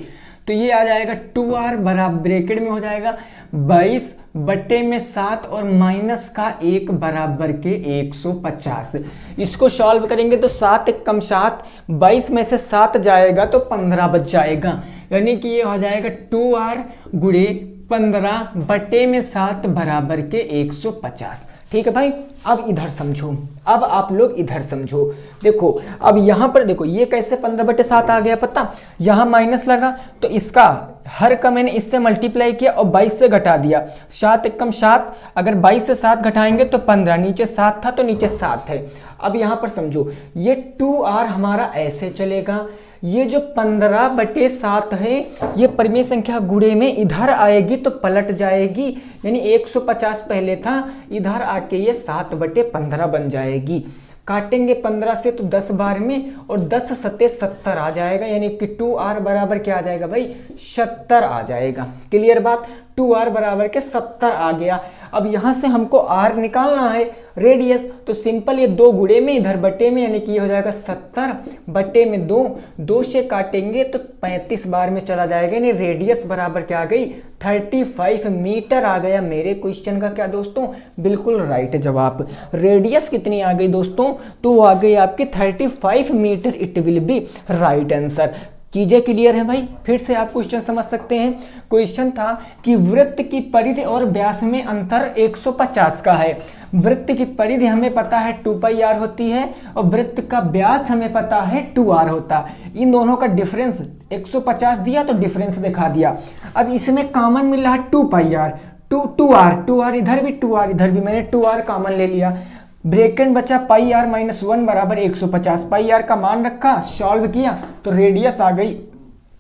तो ये आ जाएगा 2r बराबर ब्रैकेट में हो जाएगा 22/7 और माइनस का 1 बराबर के 150। इसको सॉल्व करेंगे तो 7 कम 7, 22 में से 7 जाएगा तो 15 बच जाएगा, यानी कि ये हो जाएगा 2r गुणे 15/7 बराबर के 150। ठीक है भाई, अब इधर समझो, अब आप लोग इधर समझो। देखो अब यहाँ पर देखो ये कैसे 15/7 आ गया, पता, यहाँ माइनस लगा तो इसका हर का मैंने इससे मल्टीप्लाई किया और 22 से घटा दिया। 7 एकम 7, अगर 22 से 7 घटाएंगे तो 15, नीचे 7 था तो नीचे 7 है। अब यहाँ पर समझो ये 2r हमारा ऐसे चलेगा, ये जो 15/7 है ये परिमेय संख्या गुणे में इधर आएगी तो पलट जाएगी, यानी 150 पहले था, इधर आके ये 7/15 बन जाएगी। काटेंगे 15 से तो 10 बार में और 10 सत्ते 70 आ जाएगा, यानी कि 2r बराबर क्या आ जाएगा भाई, 70 आ जाएगा। क्लियर बात, 2r बराबर के 70 आ गया। अब यहाँ से हमको r निकालना है रेडियस, तो सिंपल ये 2 गुणे में इधर बटे में, यानी कि ये हो जाएगा 70 बटे में 2, 2 से काटेंगे तो 35 बार में चला जाएगा, यानी रेडियस बराबर क्या आ गई, 35 मीटर आ गया। मेरे क्वेश्चन का क्या दोस्तों, बिल्कुल राइट जवाब। रेडियस कितनी आ गई दोस्तों, तो वो आ गई आपकी 35 metre, it will be right answer. चीजें क्लियर है भाई? फिर से आप क्वेश्चन समझ सकते हैं। क्वेश्चन था कि वृत्त की परिधि और व्यास में अंतर 150 का है। वृत्त की परिधि हमें पता है 2πr होती है और वृत्त का व्यास हमें पता है 2r होता है। इन दोनों का डिफरेंस 150 दिया तो डिफरेंस दिखा दिया। अब इसमें कॉमन मिल रहा है 2πr, 2r इधर भी 2r इधर भी, मैंने 2r कॉमन ले लिया। ब्रैकेट बचा πr - 1 बराबर 150। πr का मान रखा, सॉल्व किया तो रेडियस आ गई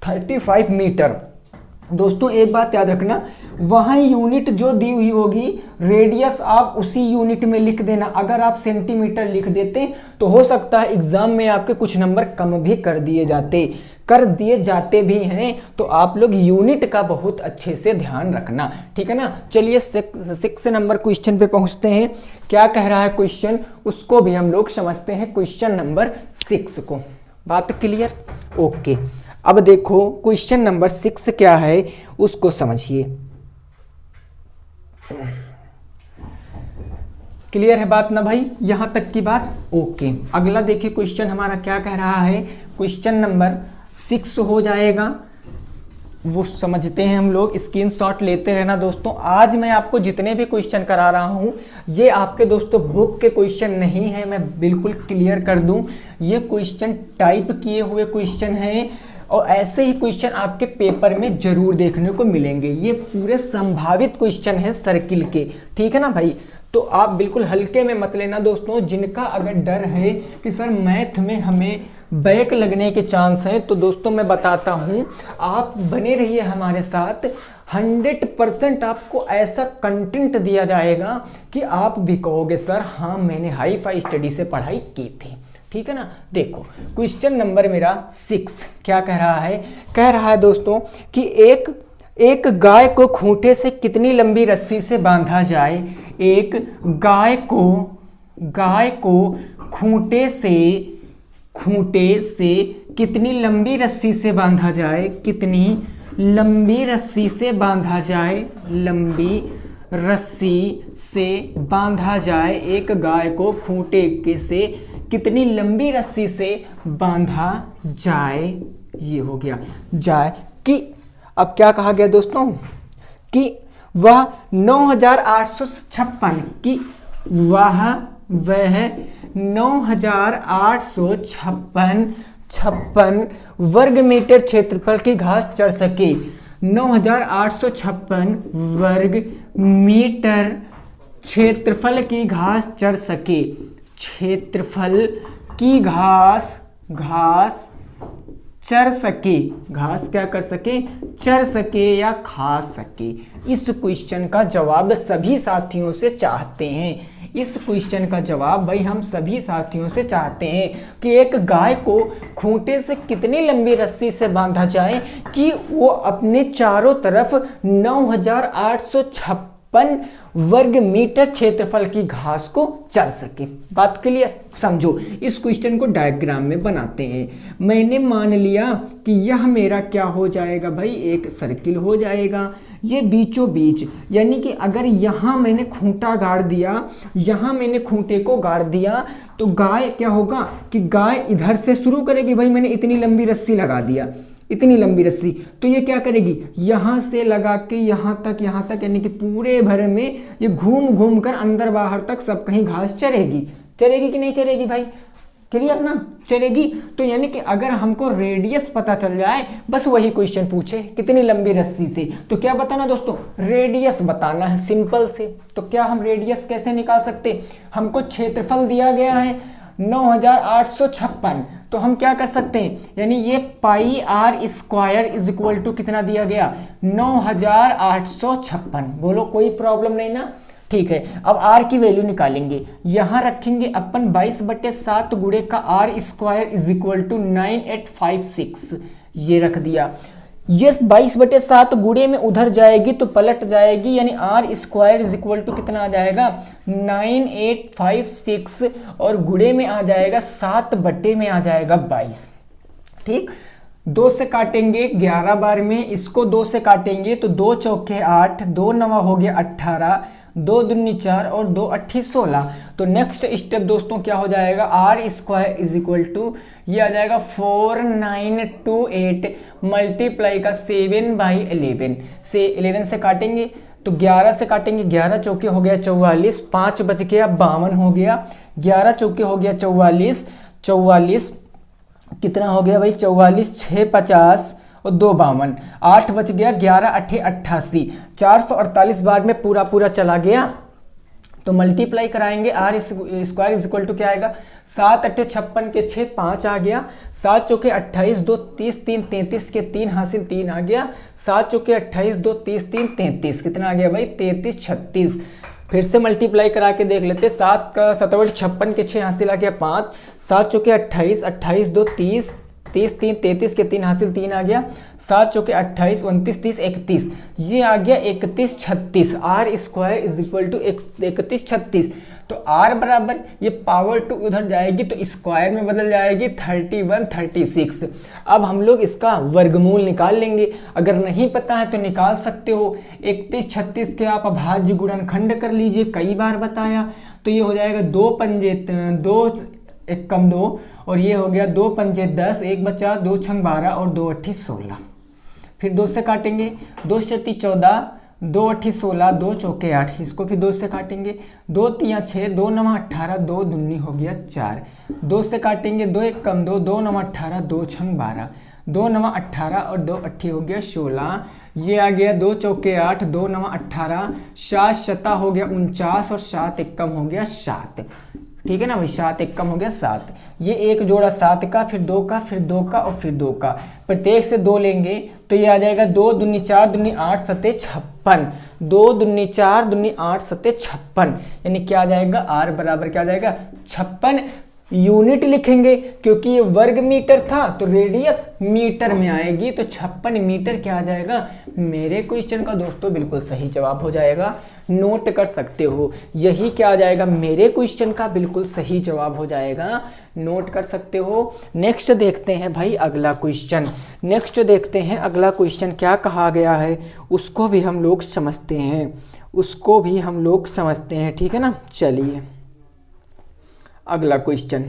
35 मीटर। दोस्तों एक बात याद रखना, वहां यूनिट जो दी हुई होगी रेडियस आप उसी यूनिट में लिख देना। अगर आप सेंटीमीटर लिख देते तो हो सकता है एग्जाम में आपके कुछ नंबर कम भी कर दिए जाते भी हैं। तो आप लोग यूनिट का बहुत अच्छे से ध्यान रखना, ठीक है ना। चलिए 6 नंबर क्वेश्चन पे पहुंचते हैं। क्या कह रहा है क्वेश्चन, उसको भी हम लोग समझते हैं। क्वेश्चन नंबर 6 को, बात क्लियर? ओके, अब देखो क्वेश्चन नंबर 6 क्या है उसको समझिए। क्लियर है बात ना भाई, यहां तक की बात? ओके, अगला देखिए क्वेश्चन हमारा क्या कह रहा है। क्वेश्चन नंबर 6 हो जाएगा, वो समझते हैं हम लोग। स्क्रीनशॉट लेते रहना दोस्तों। आज मैं आपको जितने भी क्वेश्चन करा रहा हूं ये आपके दोस्तों बुक के क्वेश्चन नहीं है, मैं बिल्कुल क्लियर कर दूं। ये क्वेश्चन टाइप किए हुए क्वेश्चन हैं और ऐसे ही क्वेश्चन आपके पेपर में जरूर देखने को मिलेंगे। ये पूरे संभावित क्वेश्चन हैं सर्किल के, ठीक है ना भाई। तो आप बिल्कुल हल्के में मत लेना दोस्तों। जिनका अगर डर है कि सर मैथ में हमें बैक लगने के चांस हैं, तो दोस्तों मैं बताता हूं, आप बने रहिए हमारे साथ। 100% आपको ऐसा कंटेंट दिया जाएगा कि आप भी कहोगे सर हाँ मैंने हाई फाई स्टडी से पढ़ाई की थी, ठीक है ना। देखो क्वेश्चन नंबर मेरा 6 क्या कह रहा है। कह रहा है दोस्तों कि एक गाय को खूंटे से कितनी लंबी रस्सी से बांधा जाए। एक गाय को खूंटे से कितनी लंबी रस्सी से बांधा जाए, कितनी लंबी रस्सी से बांधा जाए, लंबी रस्सी से बांधा जाए। एक गाय को खूंटे के से कितनी लंबी रस्सी से बांधा जाए, ये हो गया जाए कि अब क्या कहा गया दोस्तों कि वह 9856 की वह 9856 वर्ग मीटर क्षेत्रफल की घास चढ़ सके। 9856 वर्ग मीटर क्षेत्रफल की घास चढ़ सके। क्षेत्रफल की घास चर सके, घास क्या कर सके, चर सके या खा सके। इस क्वेश्चन का जवाब सभी साथियों से चाहते हैं। इस क्वेश्चन का जवाब भाई हम सभी साथियों से चाहते हैं कि एक गाय को खूंटे से कितनी लंबी रस्सी से बांधा जाए कि वो अपने चारों तरफ 9856 वर्ग मीटर क्षेत्रफल की घास को चर सके। बात क्लियर? समझो, इस क्वेश्चन को डायग्राम में बनाते हैं। मैंने मान लिया कि यह मेरा क्या हो जाएगा भाई, एक सर्किल हो जाएगा। ये बीचों बीच, यानी कि अगर यहाँ मैंने खूंटा गाड़ दिया, यहाँ मैंने खूंटे को गाड़ दिया, तो गाय क्या होगा कि गाय इधर से शुरू करेगी। भाई मैंने इतनी लंबी रस्सी लगा दिया, इतनी लंबी रस्सी, तो ये क्या करेगी, यहाँ से लगा के यहाँ तक, यानी कि पूरे भर में ये घूम घूम कर अंदर बाहर तक सब कहीं घास चरेगी कि नहीं चरेगी भाई? क्लियर ना? चलेगी। तो यानी कि अगर हमको रेडियस पता चल जाए, बस वही क्वेश्चन पूछे कितनी लंबी रस्सी से, तो क्या बताना दोस्तों, रेडियस बताना है सिंपल से। तो क्या हम रेडियस कैसे निकाल सकते, हमको क्षेत्रफल दिया गया है 9856, तो हम क्या कर सकते हैं, यानी ये pi r square is equal to कितना दिया गया 9856। बोलो कोई प्रॉब्लम नहीं ना? ठीक है, अब r की वैल्यू निकालेंगे। यहां रखेंगे अपन 22/7 गुणे का r square is equal to 9856, ये रख दिया। ये 22/7 गुणे में उधर जाएगी तो पलट जाएगी, यानी r square is equal to कितना आ जाएगा 9856 और गुणे में आ जाएगा 7 बटे में आ जाएगा 22। ठीक, 2 से काटेंगे 11 बार में, इसको 2 से काटेंगे तो 2 चौके 8, 2 नवा हो गया 18, 2 दूनी 4 और 2 अट्ठी 16। तो नेक्स्ट स्टेप दोस्तों क्या हो जाएगा, R square is equal to ये आ जाएगा 4928 मल्टीप्लाई का 7/11 से 11 से काटेंगे तो 11 से काटेंगे, 11 चौके हो गया 44, 5 बच गया 52 हो गया, 11 चौके हो गया 44, 44 कितना हो गया भाई 44, 6 50 और 2 52, 8 बच गया, 11 8 88, 448 बार में पूरा पूरा चला गया। तो मल्टीप्लाई कराएंगे, R square is equal to क्या आएगा, 7 8 56 के 6 5 आ गया, 7 चौके 28 2 30 3 33 के 3 हासिल 3 आ गया, 7 चौके 28 2 30 3 33 कितना आ गया भाई 33 36। फिर से मल्टीप्लाई करा के देख लेते, 7 का 7 56 के 6 हासिल आ गया 5, 7 चौके 28 28 2 30 30 3 33 के 3 हासिल 3 आ गया, 7 चौके 28 29 30 31 ये आ गया 31 36। R square is equal to 31 36। तो आर बराबर ये पावर टू उधर जाएगी तो स्क्वायर में बदल जाएगी 31 36। अब हम लोग इसका वर्गमूल निकाल लेंगे, अगर नहीं पता है तो निकाल सकते हो। 31 36 के आप अभाज्य गुणनखंड कर लीजिए, कई बार बताया। तो ये हो जाएगा 2 पंजे 2 1 कम 2 और ये हो गया 2 पंजे 10, 1 बचा, 2 छंग 12 और 2 अट्ठी 16। फिर 2 से काटेंगे, 2 छत्ती 14, 2 अट्ठी 16, 2 चौके 8, इसको फिर 2 से काटेंगे, 2 तियां 6, 2 नमा 18, 2 दूनी हो गया 4। 2 से काटेंगे, 2 1 कम 2, 2 नमा 18, 2 छंग 12, 2 नमा 18 और 2 अट्ठी हो गया 16। ये आ गया 2 चौके 8, 2 नमा 18, 7 शता हो गया 49 और 7 1 कम हो गया 7। ठीक है ना भाई, 7 1 कम हो गया 7। ये एक जोड़ा 7 का, फिर 2 का, फिर 2 का और फिर 2 का, प्रत्येक से 2 लेंगे तो ये आ जाएगा 2 दूनी 4 दूनी 8 सते 56, 2 दूनी 4 दूनी 8 सते 56, यानी क्या आ जाएगा आर बराबर क्या आ जाएगा 56 यूनिट लिखेंगे, क्योंकि ये वर्ग मीटर था तो रेडियस मीटर में आएगी, तो 56 मीटर क्या आ जाएगा मेरे क्वेश्चन का दोस्तों बिल्कुल सही जवाब हो जाएगा। नोट कर सकते हो, यही क्या आ जाएगा मेरे क्वेश्चन का बिल्कुल सही जवाब हो जाएगा, नोट कर सकते हो। नेक्स्ट देखते हैं भाई अगला क्वेश्चन, नेक्स्ट देखते हैं अगला क्वेश्चन क्या कहा गया है, उसको भी हम लोग समझते हैं, उसको भी हम लोग समझते हैं। ठीक है ना, चलिए अगला क्वेश्चन,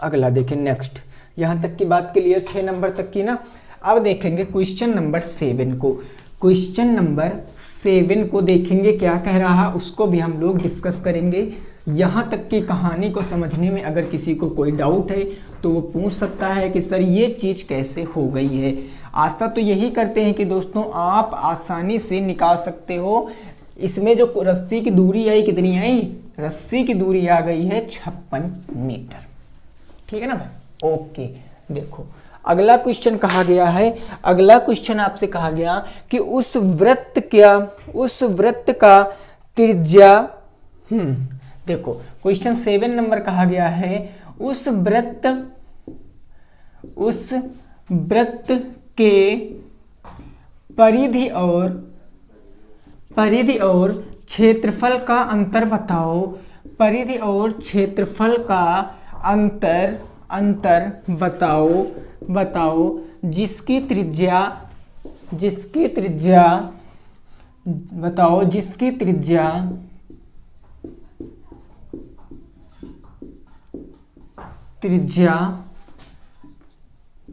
अगला देखें नेक्स्ट। यहां तक की बात क्लियर, 6 नंबर तक की ना। अब देखेंगे क्वेश्चन नंबर 7 को, क्वेश्चन नंबर 7 को देखेंगे क्या कह रहा है, उसको भी हम लोग डिस्कस करेंगे। यहां तक की कहानी को समझने में अगर किसी को कोई डाउट है तो वो पूछ सकता है कि सर ये चीज कैसे हो गई है। आशा तो यही करते हैं कि दोस्तों आप आसानी से निकाल सकते हो। इसमें जो रस्सी की दूरी आई कितनी आई, रस्सी की दूरी आ गई है 56 मीटर। ठीक है ना भाई, ओके। देखो अगला क्वेश्चन कहा गया है, अगला क्वेश्चन आपसे कहा गया कि उस वृत्त का त्रिज्या, देखो क्वेश्चन 7 नंबर कहा गया है उस वृत्त के परिधि और क्षेत्रफल का अंतर बताओ, परिधि और क्षेत्रफल का अंतर बताओ जिसकी त्रिज्या बताओ जिसकी त्रिज्या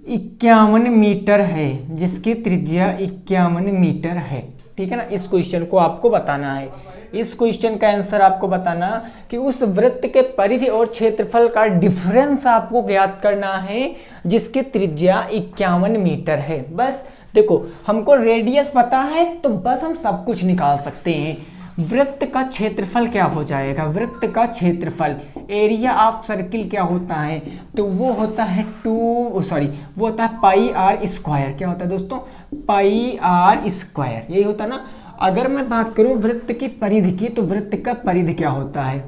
51 मीटर है, जिसकी त्रिज्या 51 मीटर है। ठीक है ना, इस क्वेश्चन को आपको बताना है, इस क्वेश्चन का आंसर आपको बताना कि उस वृत्त के परिधि और क्षेत्रफल का डिफरेंस आपको ज्ञात करना है जिसकी त्रिज्या 51 मीटर है। बस देखो हमको रेडियस पता है तो बस हम सब कुछ निकाल सकते हैं। वृत्त का क्षेत्रफल क्या हो जाएगा, वृत्त का क्षेत्रफल एरिया ऑफ सर्किल क्या होता है, तो वो होता है वो होता है पाई आर स्क्वायर। क्या होता है दोस्तों, पाई आर स्क्वायर, यही होता है ना। अगर मैं बात करूं वृत्त की परिधि की, तो वृत्त का परिधि क्या होता है,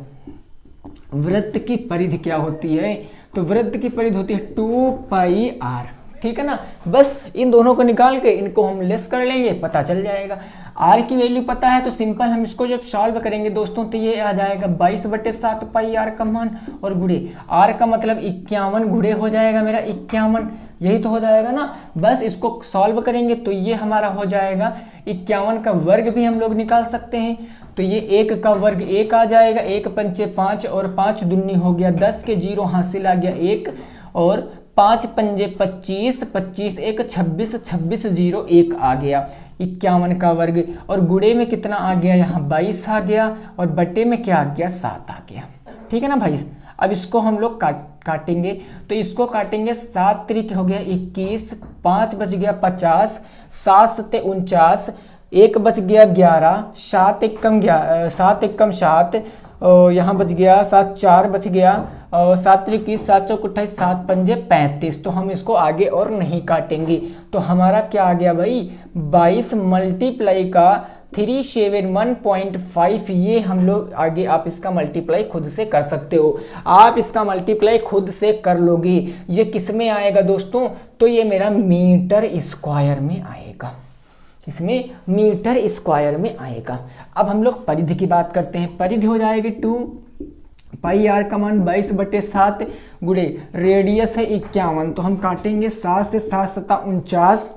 वृत्त की परिधि क्या होती है, तो वृत्त की परिधि होती है 2 पाई आर। ठीक है ना। बस इन दोनों को निकाल के इनको हम लेस कर लेंगे, पता चल जाएगा। आर की वैल्यू पता है तो सिंपल हम इसको जब सॉल्व करेंगे दोस्तों तो ये आ जाएगा 22/7 पाई आर का मान, और गुणे आर का मतलब 51 गुणे हो जाएगा मेरा 51, यही तो हो जाएगा ना। बस इसको सॉल्व करेंगे तो ये हमारा हो जाएगा 51 का वर्ग भी हम लोग निकाल सकते हैं, तो ये 1 का वर्ग 1 आ जाएगा, 1 पंचे 5 और 5 दूनी हो गया 10 के 0 हासिल आ गया 1, और 5 पंजे 25, 25 1 26, 26 0 1 आ गया 51 का वर्ग, और गुणे में कितना आ गया यहाँ 22 आ गया, और बटे में क्या आ गया 7 आ गया। ठीक है ना भाई। अब इसको हम लोग काटेंगे, तो इसको काटेंगे 7 तरीके हो गया 21, 5 बच गया 50, 7 सत्ते 49, 1 बच गया 11, 7 एकम 7, यहाँ बच गया 7, 4 बच गया, और 7 21, 7 चौक 28, 7 पंजे 35। तो हम इसको आगे और नहीं काटेंगे, तो हमारा क्या आ गया भाई 22 मल्टीप्लाई का 371.5। ये हम लोग आगे आप इसका मल्टीप्लाई खुद से कर सकते हो, आप इसका मल्टीप्लाई खुद से कर लोगे। ये किस में आएगा दोस्तों, तो ये मेरा मीटर स्क्वायर में आएगा, इसमें मीटर स्क्वायर में आएगा। अब हम लोग परिधि की बात करते हैं। परिधि हो जाएगी 2 पाई आर का मान 22/7 गुणे रेडियस है 51, तो हम काटेंगे 7 से 7 सत्ता 49,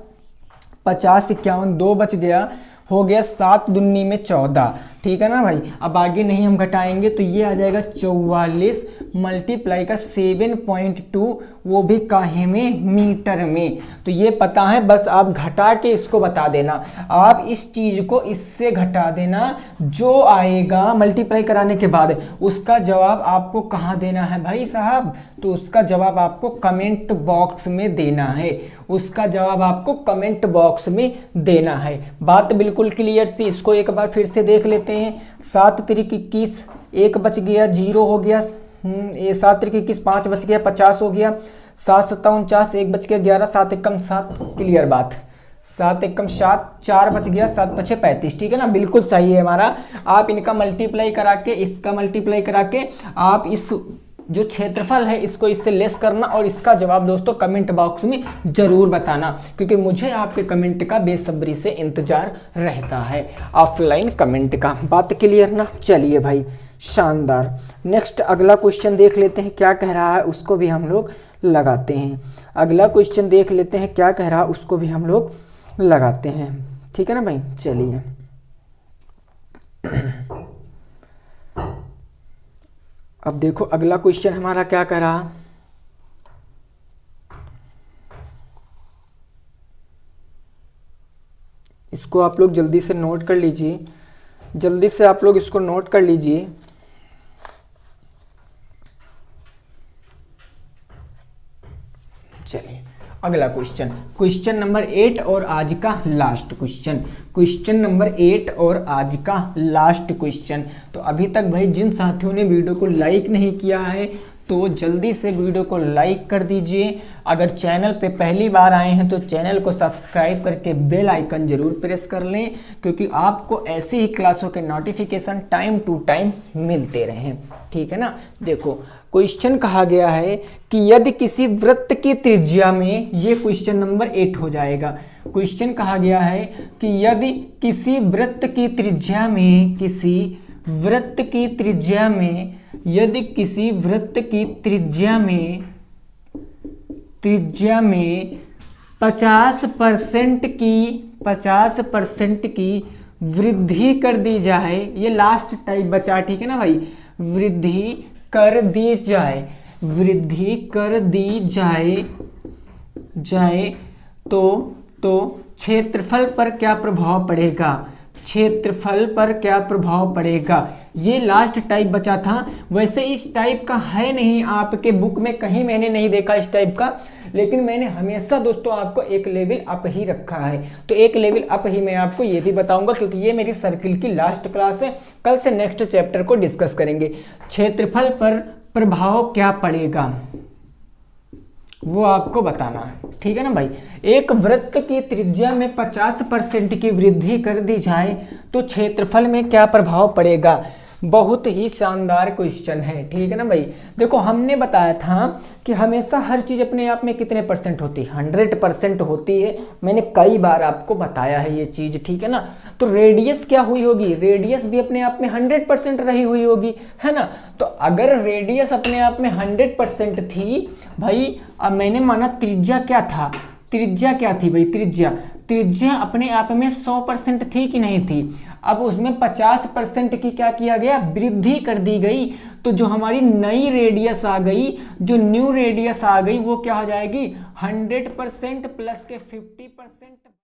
50 51 2 बच गया, हो गया 7 दूनी में 14। ठीक है ना भाई। अब आगे नहीं हम घटाएंगे तो ये आ जाएगा 44 मल्टीप्लाई का 7.2, वो भी काहे में मीटर में। तो ये पता है, बस आप घटा के इसको बता देना, आप इस चीज को इससे घटा देना, जो आएगा मल्टीप्लाई कराने के बाद उसका जवाब आपको कहाँ देना है भाई साहब, तो उसका जवाब आपको कमेंट बॉक्स में देना है, उसका जवाब आपको कमेंट बॉक्स में देना है। बात बिल्कुल क्लियर सी, इसको एक बार फिर से देख लेते हैं। 7 तिरिक 21, 1 बच गया 0 हो गया, ये 7 तिरिक 21, 5 बच गया 50 हो गया, 7 सत्ता 49, 1 बच गया 11, 7 एकम 7, क्लियर बात, 7 एकम 7, 4 बच गया 7 पछे 35। ठीक है ना, बिल्कुल सही है हमारा। आप इनका मल्टीप्लाई करा के, इसका मल्टीप्लाई करा के आप इस जो क्षेत्रफल है इसको इससे लेस करना, और इसका जवाब दोस्तों कमेंट बॉक्स में जरूर बताना, क्योंकि मुझे आपके कमेंट का बेसब्री से इंतजार रहता है, ऑफलाइन कमेंट का। बात क्लियर ना। चलिए भाई, शानदार। नेक्स्ट अगला क्वेश्चन देख लेते हैं क्या कह रहा है, उसको भी हम लोग लगाते हैं। अगला क्वेश्चन देख लेते हैं क्या कह रहा है, उसको भी हम लोग लगाते हैं। ठीक है ना भाई। चलिए अब देखो अगला क्वेश्चन हमारा क्या कह रहा, इसको आप लोग जल्दी से नोट कर लीजिए, जल्दी से आप लोग इसको नोट कर लीजिए। चलिए अगला क्वेश्चन, क्वेश्चन नंबर 8 और आज का लास्ट क्वेश्चन, क्वेश्चन नंबर 8 और आज का लास्ट क्वेश्चन। तो अभी तक भाई जिन साथियों ने वीडियो को लाइक नहीं किया है तो जल्दी से वीडियो को लाइक कर दीजिए। अगर चैनल पे पहली बार आए हैं तो चैनल को सब्सक्राइब करके बेल आइकन जरूर प्रेस कर लें, क्योंकि आपको ऐसी ही क्लासों के नोटिफिकेशन टाइम टू टाइम मिलते रहें। ठीक है ना। देखो क्वेश्चन कहा गया है कि यदि किसी वृत्त की त्रिज्या में, ये क्वेश्चन नंबर 8 हो जाएगा। क्वेश्चन कहा गया है कि यदि किसी वृत्त की त्रिज्या में, किसी वृत्त की त्रिज्या में, यदि किसी वृत्त की त्रिज्या में 50% की वृद्धि कर दी जाए, ये लास्ट टाइप बचा। ठीक है ना भाई। वृद्धि कर दी जाए, वृद्धि कर दी जाए तो क्षेत्रफल पर क्या प्रभाव पड़ेगा, क्षेत्रफल पर क्या प्रभाव पड़ेगा। ये लास्ट टाइप बचा था। वैसे इस टाइप का है नहीं, आपके बुक में कहीं मैंने नहीं देखा इस टाइप का, लेकिन मैंने हमेशा दोस्तों आपको एक लेवल अप ही रखा है। तो एक लेवल अप ही मैं आपको ये भी बताऊंगा, क्योंकि ये मेरी सर्किल की लास्ट क्लास है। कल से नेक्स्ट चैप्टर को डिस्कस करेंगे। क्षेत्रफल पर प्रभाव क्या पड़ेगा वो आपको बताना है। ठीक है ना भाई। एक वृत्त की त्रिज्या में 50% की वृद्धि कर दी जाए तो क्षेत्रफल में क्या प्रभाव पड़ेगा। बहुत ही शानदार क्वेश्चन है, ठीक है ना भाई। देखो हमने बताया था कि हमेशा हर चीज़ अपने आप में कितने परसेंट होती है, 100% होती है। मैंने कई बार आपको बताया है ये चीज़, ठीक है ना। तो रेडियस क्या हुई होगी, रेडियस भी अपने आप में 100% रही हुई होगी, है ना। तो अगर रेडियस अपने आप में 100% थी भाई, अब मैंने माना त्रिज्या क्या था, त्रिज्या क्या थी भाई, त्रिज्या अपने आप में 100% थी कि नहीं थी। अब उसमें 50% की क्या किया गया, वृद्धि कर दी गई। तो जो हमारी नई रेडियस आ गई, जो न्यू रेडियस आ गई, वो क्या हो जाएगी 100% प्लस के 50%।